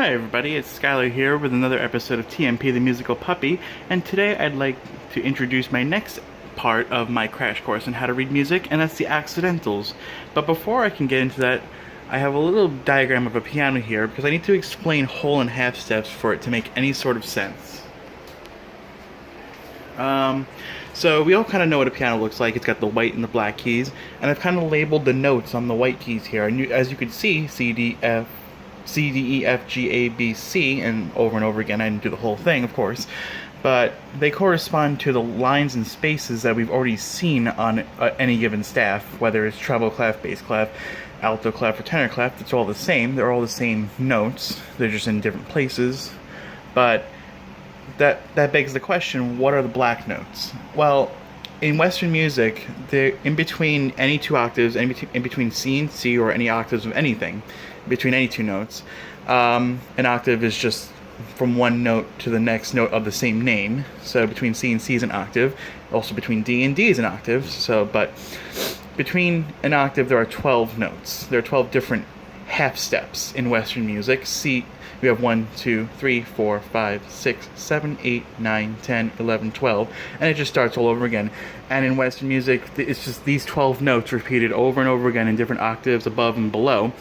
Hi everybody, it's Skylar here with another episode of TMP the Musical Puppy, and today I'd like to introduce my next part of my crash course on how to read music, and that's the accidentals. But before I can get into that, I have a little diagram of a piano here because I need to explain whole and half steps for it to make any sort of sense. So we all kind of know what a piano looks like. It's got the white and the black keys, and I've kind of labeled the notes on the white keys here, and as you can see, C, D, E, F, G, A, B, C, and over again. I didn't do the whole thing, of course, but they correspond to the lines and spaces that we've already seen on any given staff, whether it's treble clef, bass clef, alto clef, or tenor clef. It's all the same. They're all the same notes. They're just in different places. But that begs the question, what are the black notes? Well, in Western music, they're in between any two octaves, in between C and C, or any octaves of anything, between any two notes. An octave is just from one note to the next note of the same name. So between C and C is an octave. Also between D and D is an octave. But between an octave there are 12 notes. There are 12 different half steps in Western music. C, we have 1, 2, 3, 4, 5, 6, 7, 8, 9, 10, 11, 12, and it just starts all over again. And in Western music, it's just these 12 notes repeated over and over again in different octaves above and below.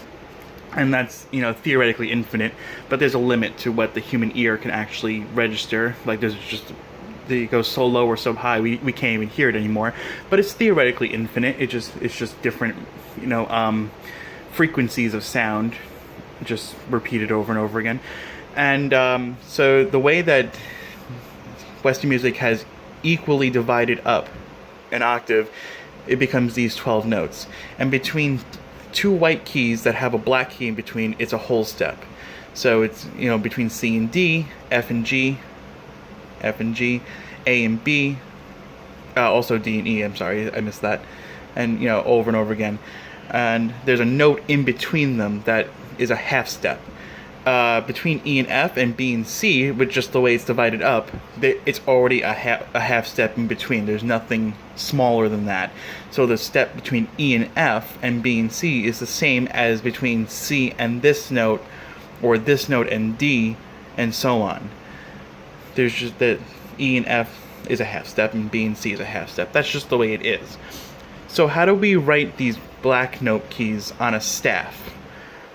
And that's, theoretically infinite, but there's a limit to what the human ear can actually register. Like, there's just, it goes so low or so high, we can't even hear it anymore. But it's theoretically infinite. It's just different, frequencies of sound, just repeated over and over again. And so the way that Western music has equally divided up an octave, it becomes these 12 notes. And between two white keys that have a black key in between, it's a whole step. So it's, between C and D, F and G, F and G, A and B, also D and E, I'm sorry, I missed that. And, over and over again. And there's a note in between them that is a half step. Between E and F and B and C, with just the way it's divided up, it's already a half step in between. There's nothing smaller than that. So the step between E and F and B and C is the same as between C and this note, or this note and D, and so on. There's just that E and F is a half step and B and C is a half step. That's just the way it is. So how do we write these black note keys on a staff?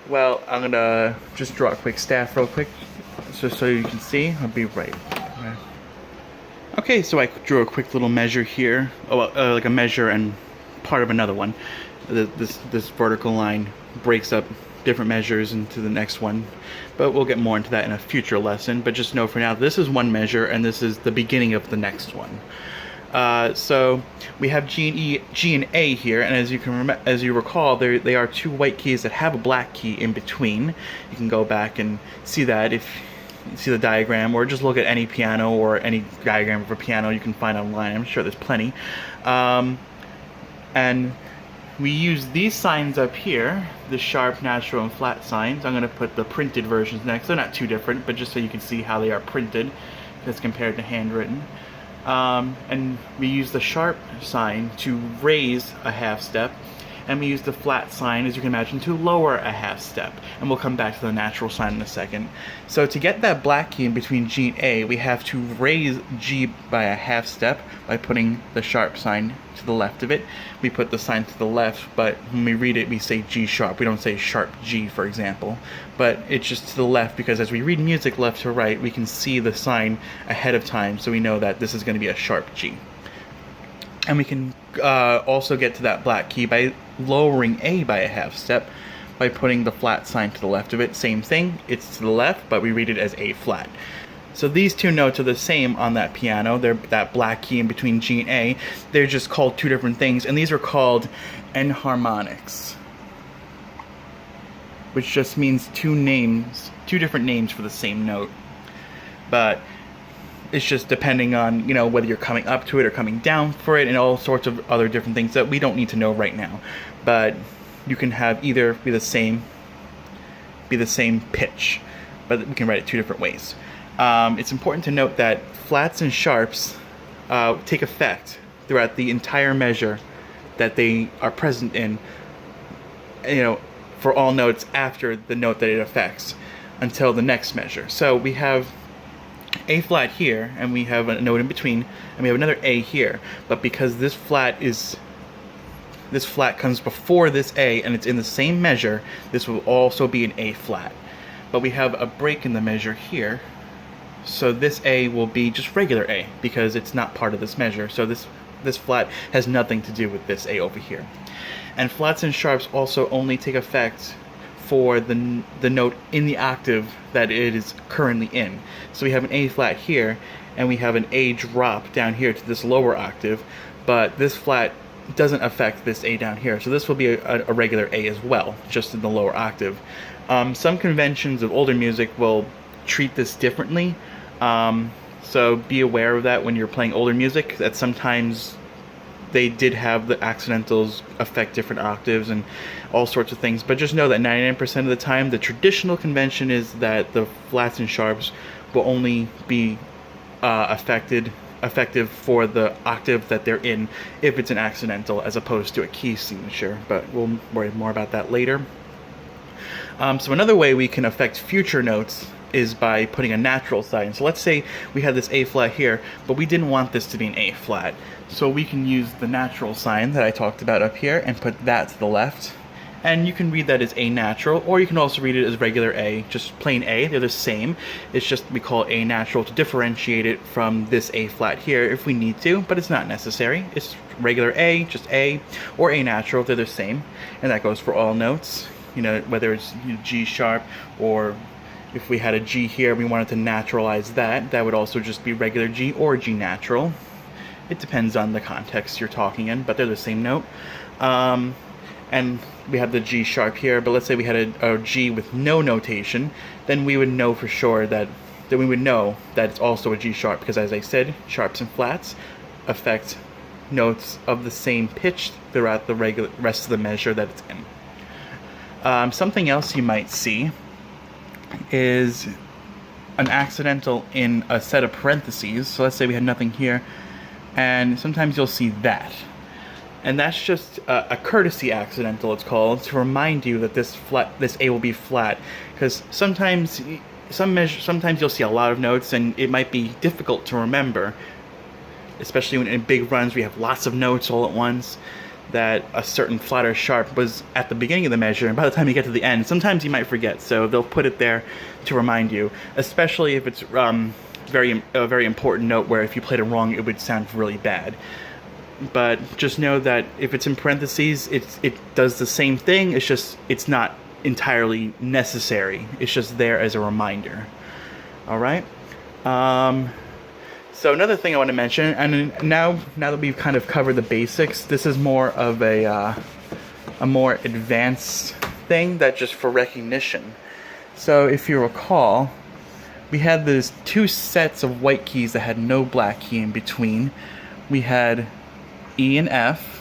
Well, I'm gonna just draw a quick staff real quick, just so you can see. I'll be right. Okay, so I drew a quick little measure here, like a measure and part of another one. This vertical line breaks up different measures into the next one, but we'll get more into that in a future lesson. But just know for now, this is one measure, and this is the beginning of the next one. So we have G and A here, and as you recall, they are two white keys that have a black key in between. You can go back and see that if you see the diagram, or just look at any piano or any diagram of a piano you can find online. I'm sure there's plenty. And we use these signs up here, the sharp, natural, and flat signs. I'm going to put the printed versions next. They're not too different, but just so you can see how they are printed as compared to handwritten. And we use the sharp sign to raise a half step, and we use the flat sign, as you can imagine, to lower a half step. And we'll come back to the natural sign in a second. So to get that black key in between G and A, we have to raise G by a half step by putting the sharp sign to the left of it. We put the sign to the left, but when we read it, we say G sharp. We don't say sharp G, for example. But it's just to the left, because as we read music left to right, we can see the sign ahead of time, so we know that this is going to be a sharp G. And we can also get to that black key by lowering A by a half step by putting the flat sign to the left of it. Same thing, it's to the left, but we read it as A flat. So these two notes are the same on that piano. They're that black key in between G and A. They're just called two different things, and these are called enharmonics, which just means two different names for the same note. But it's just depending on, whether you're coming up to it or coming down for it, and all sorts of other different things that we don't need to know right now. But you can have either be the same pitch, but we can write it two different ways. It's important to note that flats and sharps take effect throughout the entire measure that they are present in, for all notes after the note that it affects. until the next measure. So we have A flat here, and we have a note in between, and we have another A here. But because this flat comes before this A and it's in the same measure, this will also be an A flat. But we have a break in the measure here, so this A will be just regular A because it's not part of this measure. So this flat has nothing to do with this A over here. And flats and sharps also only take effect for the note in the octave that it is currently in. So we have an A flat here, and we have an A drop down here to this lower octave, but this flat doesn't affect this A down here. So this will be a regular A as well, just in the lower octave. Some conventions of older music will treat this differently. So be aware of that when you're playing older music, that sometimes they did have the accidentals affect different octaves and all sorts of things. But just know that 99% of the time, the traditional convention is that the flats and sharps will only be effective for the octave that they're in if it's an accidental as opposed to a key signature. But we'll worry more about that later. So another way we can affect future notes is by putting a natural sign. So let's say we had this A flat here, but we didn't want this to be an A flat. So we can use the natural sign that I talked about up here and put that to the left. And you can read that as A natural, or you can also read it as regular A, just plain A. They're the same. It's just we call it A natural to differentiate it from this A flat here if we need to, but it's not necessary. It's regular A, just A, or A natural. They're the same. And that goes for all notes, you know, whether it's G sharp, or if we had a G here, we wanted to naturalize that, that would also just be regular G or G natural. It depends on the context you're talking in, but they're the same note. And we have the G sharp here, but let's say we had a G with no notation, then we would know for sure that it's also a G sharp, because as I said, sharps and flats affect notes of the same pitch throughout the rest of the measure that it's in. Something else you might see is an accidental in a set of parentheses. So let's say we had nothing here, and sometimes you'll see that. And that's just a courtesy accidental, it's called, to remind you that this A will be flat. Because sometimes you'll see a lot of notes, and it might be difficult to remember, especially when in big runs we have lots of notes all at once, that a certain flat or sharp was at the beginning of the measure, and by the time you get to the end, sometimes you might forget. So they'll put it there to remind you, especially if it's a very important note where if you played it wrong, it would sound really bad. But just know that if it's in parentheses, it does the same thing. It's just it's not entirely necessary. It's just there as a reminder. All right. So another thing I want to mention, and now that we've kind of covered the basics, this is more of a more advanced thing that just for recognition. So if you recall, we had these two sets of white keys that had no black key in between. We had E and F,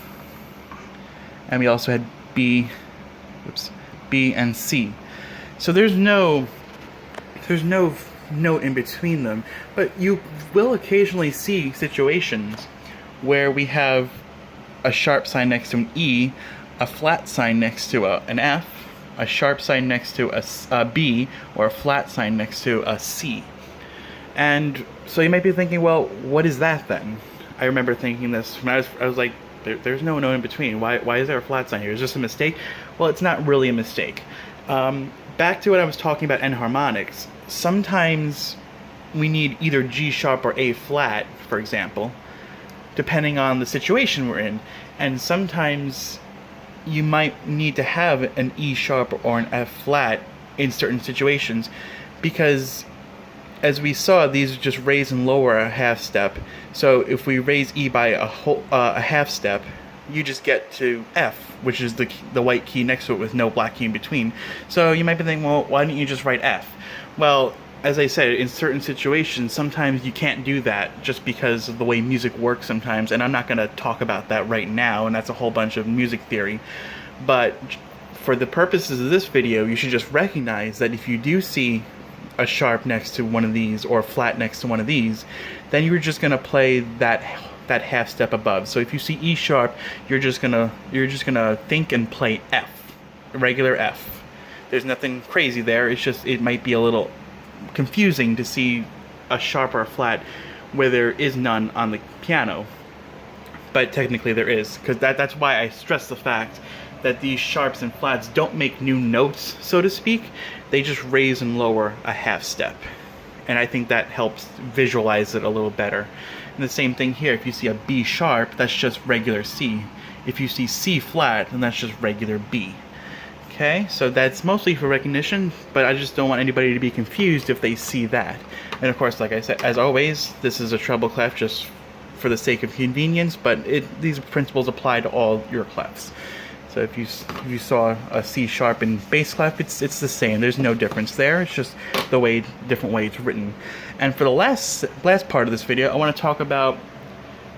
and we also had B and C. So there's no note in between them, but you will occasionally see situations where we have a sharp sign next to an E, a flat sign next to an F, a sharp sign next to a B, or a flat sign next to a C. And so you might be thinking, well, what is that then? I remember thinking this when I was like, there's no note in between. Why is there a flat sign here? Is this a mistake? Well, it's not really a mistake. Back to what I was talking about enharmonics. Sometimes we need either G sharp or A flat, for example, depending on the situation we're in. And sometimes you might need to have an E sharp or an F flat in certain situations, because as we saw, these just raise and lower a half step. So if we raise E by a half step, you just get to F, which is the white key next to it with no black key in between. So you might be thinking, well, why don't you just write F? Well, as I said, in certain situations, sometimes you can't do that just because of the way music works sometimes, and I'm not going to talk about that right now, and that's a whole bunch of music theory. But for the purposes of this video, you should just recognize that if you do see a sharp next to one of these or a flat next to one of these, then you're just going to play that half step above. So if you see E sharp, you're just gonna think and play F, regular F. There's nothing crazy there. It's just, it might be a little confusing to see a sharp or a flat where there is none on the piano. But technically there is, because that's why I stress the fact that these sharps and flats don't make new notes, so to speak. They just raise and lower a half step. And I think that helps visualize it a little better. And the same thing here, if you see a B sharp, that's just regular C. If you see C flat, then that's just regular B. Okay, so that's mostly for recognition, but I just don't want anybody to be confused if they see that. And of course, like I said, as always, this is a treble clef just for the sake of convenience, but these principles apply to all your clefs. So if you saw a C sharp in bass clef, it's the same. There's no difference there. It's just the different way it's written. And for the last part of this video, I want to talk about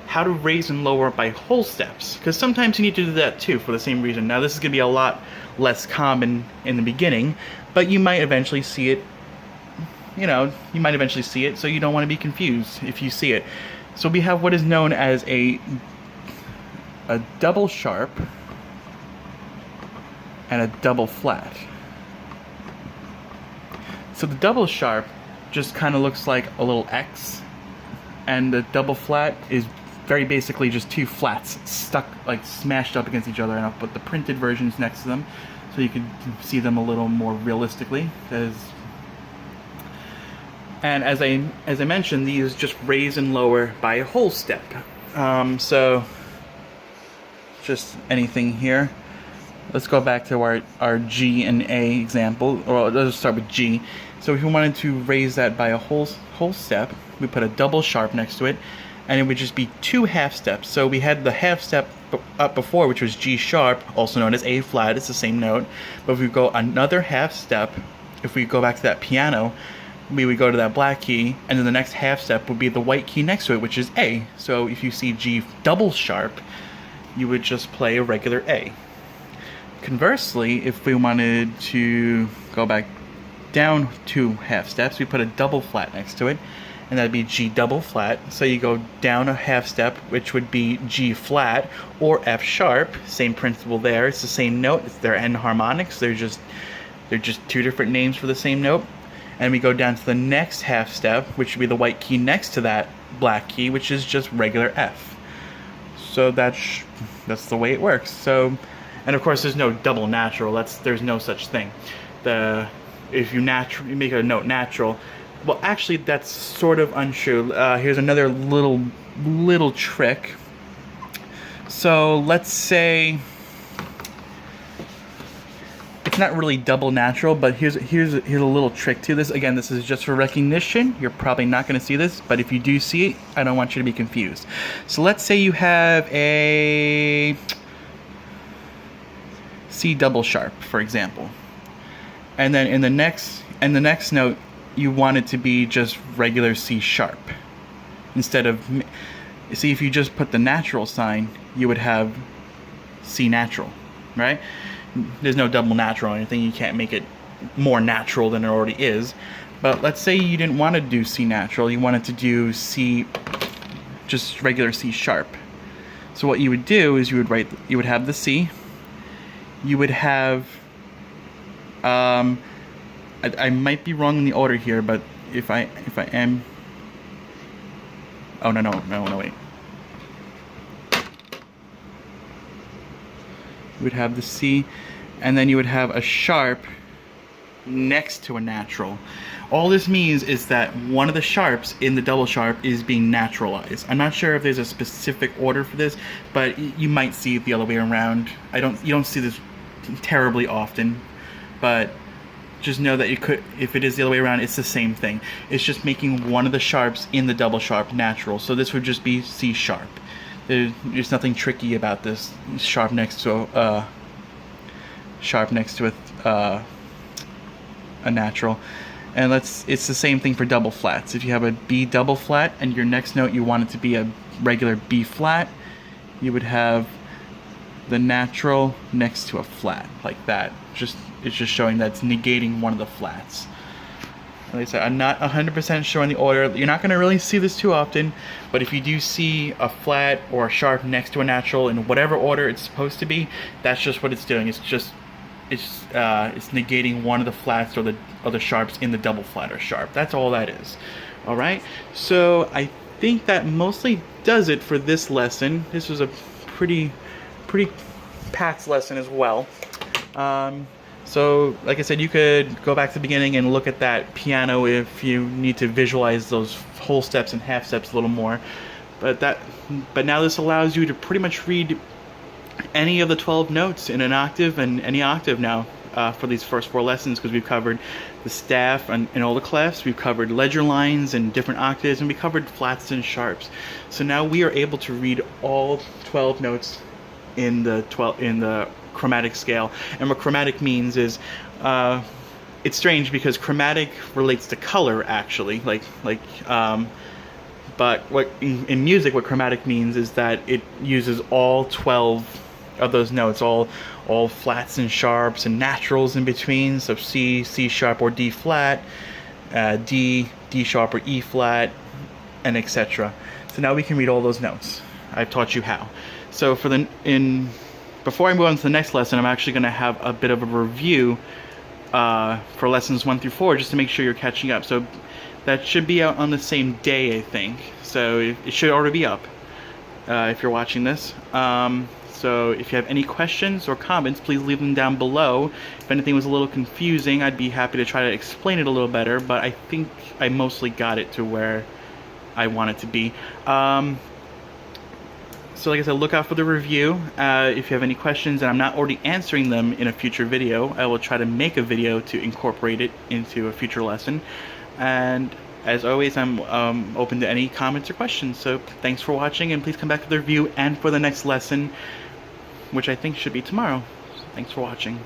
how to raise and lower by whole steps, because sometimes you need to do that too for the same reason. Now this is going to be a lot less common in the beginning, but you might eventually see it. You might eventually see it, so you don't want to be confused if you see it. So we have what is known as a double sharp and a double flat. So the double sharp just kind of looks like a little X, and the double flat is very basically just two flats stuck, like smashed up against each other, and I'll put the printed versions next to them so you can see them a little more realistically. And as I mentioned, these just raise and lower by a whole step. So just anything here. Let's go back to our G and A example, or let's start with G. So if we wanted to raise that by a whole step, we put a double sharp next to it, and it would just be two half steps. So we had the half step up before, which was G sharp, also known as A flat. It's the same note. But if we go another half step, if we go back to that piano, we would go to that black key, and then the next half step would be the white key next to it, which is A. So if you see G double sharp, you would just play a regular A. Conversely, if we wanted to go back down two half steps, we put a double flat next to it, and that'd be G double flat. So you go down a half step, which would be G flat or F sharp. Same principle there. It's the same note. They're enharmonics. They're just two different names for the same note. And we go down to the next half step, which would be the white key next to that black key, which is just regular F. So that's the way it works. So, and of course, there's no double natural. There's no such thing. If you make a note natural, well, actually, that's sort of untrue. Here's another little trick. So let's say it's not really double natural, but here's a little trick to this. Again, this is just for recognition. You're probably not going to see this, but if you do see it, I don't want you to be confused. So let's say you have a C double sharp, for example, and then in the next note you want it to be just regular C sharp instead of. See, if you just put the natural sign, you would have C natural, right? There's no double natural or anything. You can't make it more natural than it already is. But let's say you didn't want to do C natural. You wanted to do C, just regular C sharp. So what you would do is you would have the C. You would have, I might be wrong in the order here, but if I am, oh no, wait. You would have the C, and then you would have a sharp next to a natural. All this means is that one of the sharps in the double sharp is being naturalized. I'm not sure if there's a specific order for this, but you might see it the other way around. You don't see this terribly often, but just know that you could, if it is the other way around, it's the same thing. It's just making one of the sharps in the double sharp natural. So this would just be C sharp. There's nothing tricky about this sharp next to a natural. And it's the same thing for double flats. If you have a B double flat and your next note you want it to be a regular B flat, you would have the natural next to a flat, like that. It's just showing that it's negating one of the flats. Like I said, I'm not 100% sure on the order. You're not going to really see this too often, but if you do see a flat or a sharp next to a natural in whatever order it's supposed to be, that's just what it's doing. It's just it's negating one of the flats or the sharps in the double flat or sharp. That's all that is. All right. So I think that mostly does it for this lesson. This was a pretty packed lesson as well. So like I said, you could go back to the beginning and look at that piano if you need to visualize those whole steps and half steps a little more. But now this allows you to pretty much read any of the 12 notes in an octave and any octave now for these first 4 lessons, because we've covered the staff and all the clefs, we've covered ledger lines and different octaves, and we covered flats and sharps. So now we are able to read all 12 notes in the chromatic scale. And what chromatic means is it's strange because chromatic relates to color actually, but what in music, what chromatic means is that it uses all 12 of those notes, all flats and sharps and naturals in between. So C, C sharp or D flat, D, D sharp or E flat, and etc. So now we can read all those notes. I've taught you how. So before I move on to the next lesson, I'm actually going to have a bit of a review for lessons 1 through 4, just to make sure you're catching up. So that should be out on the same day, I think. So it should already be up if you're watching this. So if you have any questions or comments, please leave them down below. If anything was a little confusing, I'd be happy to try to explain it a little better, but I think I mostly got it to where I want it to be. So like I said, look out for the review. If you have any questions and I'm not already answering them in a future video, I will try to make a video to incorporate it into a future lesson. And as always, I'm open to any comments or questions. So thanks for watching, and please come back for the review and for the next lesson, which I think should be tomorrow. So thanks for watching.